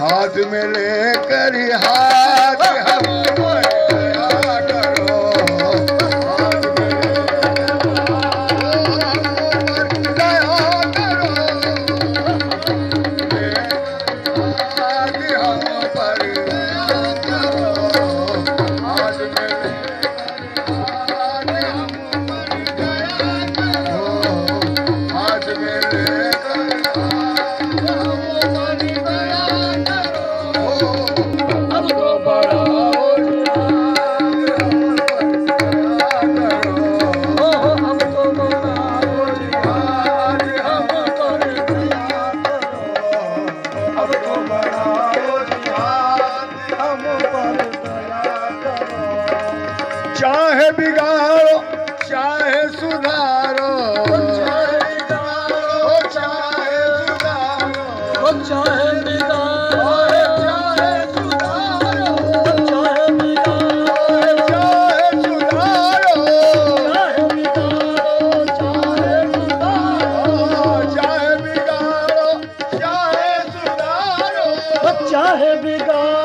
हाथ में लेकर हाथ हम पर दया करो। हाथ में दया करो। हाथ हम पर दया करो। हाथ में चाहे बिगाड़ो चाहे सुधारो, चाहे बिगाड़ो चाहे सुधारो, चाहे बिगाड़ो चाहे सुधारो, चाहे बिगाड़ो चाहे सुधारो, चाहे बिगाड़ो चाहे सुधारो, चाहे बिगाड़ो चाहे सुधारो, चाहे बिगाड़ो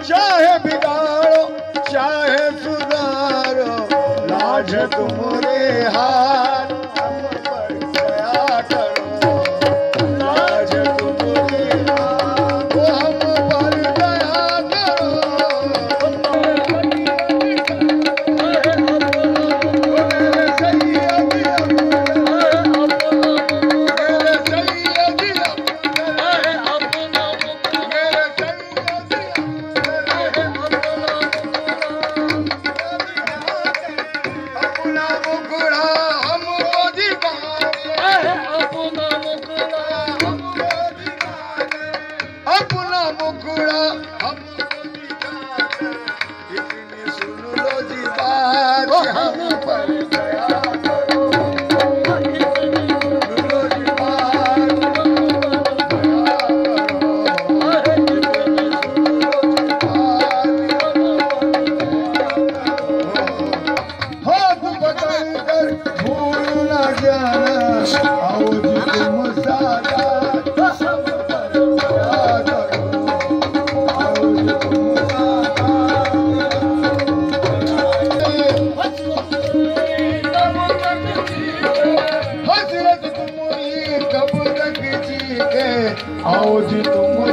चाहे बिगाड़ो चाहे सुधारो, लाज तुम्हारे हाथ हम पर दया करो। लाज तुम्हारे हाथ हम पर दया करो। मेरे सैयद अपना मुखड़ा हमको दिखा दे, इतनी सुन लो जी बात हम पर दया करो। इतनी सुन लो जी बात हम पर दया करो। इतनी सुन लो जी बात हम पर दया करो। हाथ पकड़कर भूल न जाना, आओ जी तुम सादा आओ जी तुम